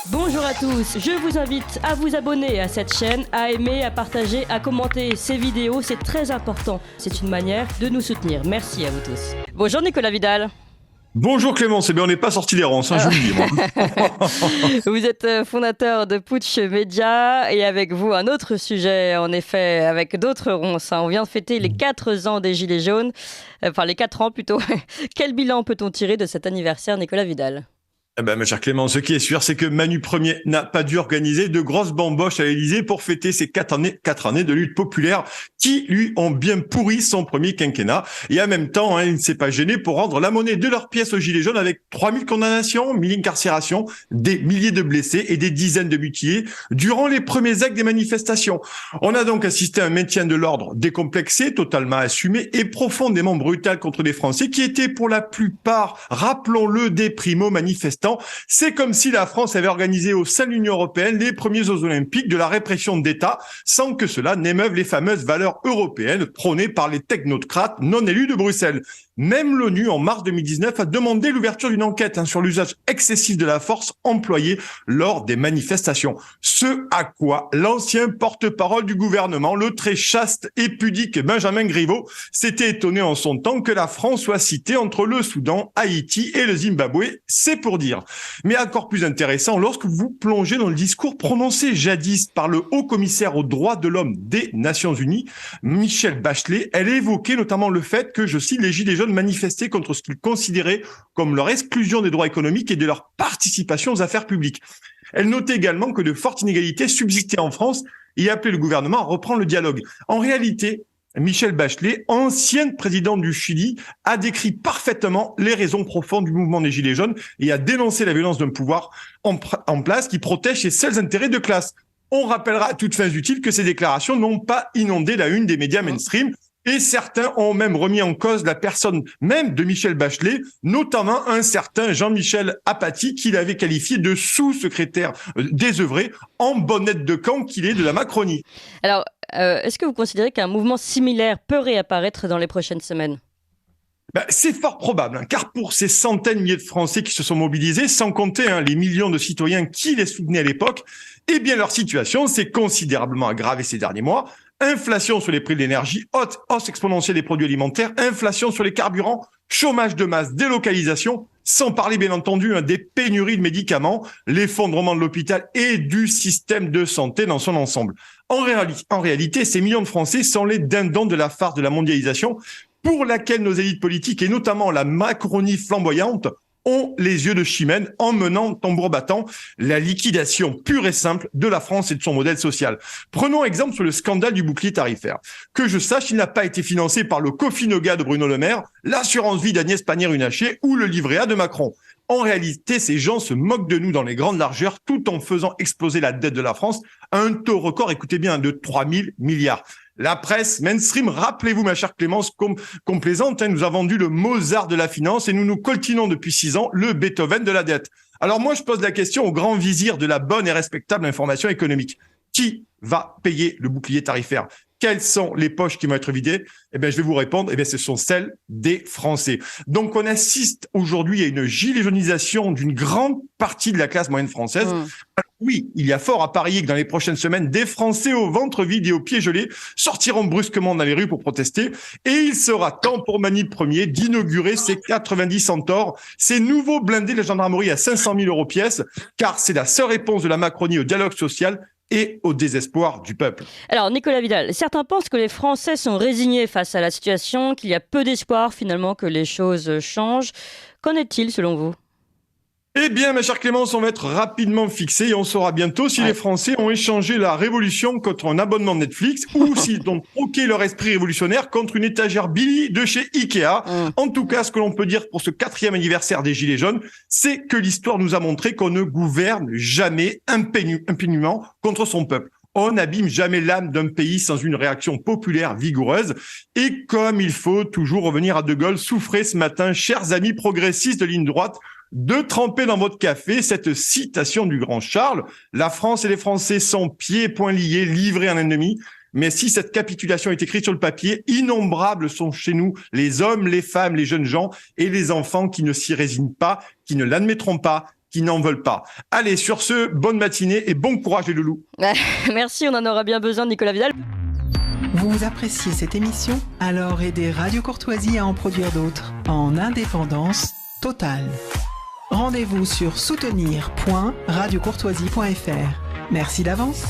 Bonjour à tous, je vous invite à vous abonner à cette chaîne, à aimer, à partager, à commenter ces vidéos, c'est très important. C'est une manière de nous soutenir. Merci à vous tous. Bonjour Nicolas Vidal. Bonjour Clémence, on n'est pas sorti des ronces, je vous le dis moi. Vous êtes fondateur de Putsch Média et avec vous un autre sujet, en effet, avec d'autres ronces. On vient de fêter les 4 ans des Gilets jaunes, enfin les 4 ans plutôt. Quel bilan peut-on tirer de cet anniversaire, Nicolas Vidal ? Ma chère Clémence, ce qui est sûr, c'est que Manu Ier n'a pas dû organiser de grosses bamboches à l'Élysée pour fêter ces 4 années de lutte populaire qui lui ont bien pourri son premier quinquennat. Et en même temps, il ne s'est pas gêné pour rendre la monnaie de leurs pièces aux Gilets jaunes avec 3000 condamnations, 1000 incarcérations, des milliers de blessés et des dizaines de mutilés durant les premiers actes des manifestations. On a donc assisté à un maintien de l'ordre décomplexé, totalement assumé et profondément brutal contre des Français qui étaient pour la plupart, rappelons-le, des primo-manifestants. C'est comme si la France avait organisé au sein de l'Union européenne les premiers Jeux olympiques de la répression d'État sans que cela n'émeuve les fameuses valeurs européennes prônées par les technocrates non élus de Bruxelles. Même l'ONU, en mars 2019, a demandé l'ouverture d'une enquête sur l'usage excessif de la force employée lors des manifestations. Ce à quoi l'ancien porte-parole du gouvernement, le très chaste et pudique Benjamin Griveaux, s'était étonné en son temps que la France soit citée entre le Soudan, Haïti et le Zimbabwe. C'est pour dire. Mais encore plus intéressant, lorsque vous plongez dans le discours prononcé jadis par le haut-commissaire aux droits de l'homme des Nations Unies, Michelle Bachelet, elle évoquait notamment le fait que, je cite, les Gilets jaunes manifestaient contre ce qu'ils considéraient comme leur exclusion des droits économiques et de leur participation aux affaires publiques. Elle notait également que de fortes inégalités subsistaient en France et appelait le gouvernement à reprendre le dialogue. En réalité, Michelle Bachelet, ancienne présidente du Chili, a décrit parfaitement les raisons profondes du mouvement des Gilets jaunes et a dénoncé la violence d'un pouvoir en place qui protège ses seuls intérêts de classe. On rappellera à toutes fins utiles que ces déclarations n'ont pas inondé la une des médias mainstream. Et certains ont même remis en cause la personne même de Michelle Bachelet, notamment un certain Jean-Michel Apathy, qu'il avait qualifié de sous-secrétaire désœuvré, en bonnette de camp qu'il est de la Macronie. Alors, est-ce que vous considérez qu'un mouvement similaire peut réapparaître dans les prochaines semaines ? C'est fort probable, car pour ces centaines de milliers de Français qui se sont mobilisés, sans compter les millions de citoyens qui les soutenaient à l'époque, eh bien leur situation s'est considérablement aggravée ces derniers mois. Inflation sur les prix de l'énergie, hausse exponentielle des produits alimentaires, inflation sur les carburants, chômage de masse, délocalisation, sans parler bien entendu des pénuries de médicaments, l'effondrement de l'hôpital et du système de santé dans son ensemble. En réalité, ces millions de Français sont les dindons de la farce de la mondialisation pour laquelle nos élites politiques et notamment la Macronie flamboyante ont les yeux de chimène en menant tambour battant la liquidation pure et simple de la France et de son modèle social. Prenons exemple sur le scandale du bouclier tarifaire. Que je sache, il n'a pas été financé par le Cofinoga de Bruno Le Maire, l'assurance vie d'Agnès Pannier-Runacher ou le livret A de Macron. En réalité, ces gens se moquent de nous dans les grandes largeurs tout en faisant exploser la dette de la France à un taux record, écoutez bien, de 3 000 milliards. La presse mainstream, rappelez-vous ma chère Clémence, complaisante, nous a vendu le Mozart de la finance et nous nous coltinons depuis 6 ans le Beethoven de la dette. Alors moi, je pose la question au grand vizir de la bonne et respectable information économique. Qui va payer le bouclier tarifaire ? Quelles sont les poches qui vont être vidées ? Je vais vous répondre, ce sont celles des Français. Donc, on assiste aujourd'hui à une gilet-jaunisation d'une grande partie de la classe moyenne française. Alors, oui, il y a fort à parier que dans les prochaines semaines, des Français au ventre vide et aux pieds gelés sortiront brusquement dans les rues pour protester. Et il sera temps pour Manu Ier d'inaugurer ces 90 centaures, ces nouveaux blindés de la gendarmerie à 500 000 € pièce, car c'est la seule réponse de la Macronie au dialogue social et au désespoir du peuple. Alors, Nicolas Vidal, certains pensent que les Français sont résignés face à la situation, qu'il y a peu d'espoir finalement que les choses changent. Qu'en est-il selon vous ? Eh bien, ma chère Clémence, on va être rapidement fixé et on saura bientôt si les Français ont échangé la révolution contre un abonnement Netflix ou s'ils ont troqué leur esprit révolutionnaire contre une étagère Billy de chez Ikea. En tout cas, ce que l'on peut dire pour ce 4e anniversaire des Gilets jaunes, c'est que l'histoire nous a montré qu'on ne gouverne jamais impunément contre son peuple. On n'abîme jamais l'âme d'un pays sans une réaction populaire vigoureuse. Et comme il faut toujours revenir à De Gaulle, souffrez ce matin, chers amis progressistes de ligne droite, de tremper dans votre café cette citation du grand Charles. La France et les Français sont pieds et poings liés, livrés à un ennemi. Mais si cette capitulation est écrite sur le papier, innombrables sont chez nous les hommes, les femmes, les jeunes gens et les enfants qui ne s'y résignent pas, qui ne l'admettront pas qui n'en veulent pas. Allez, sur ce, bonne matinée et bon courage les loulous. Merci, on en aura bien besoin, Nicolas Vidal. Vous appréciez cette émission? Alors aidez Radio Courtoisie à en produire d'autres, en indépendance totale. Rendez-vous sur soutenir.radiocourtoisie.fr. Merci d'avance.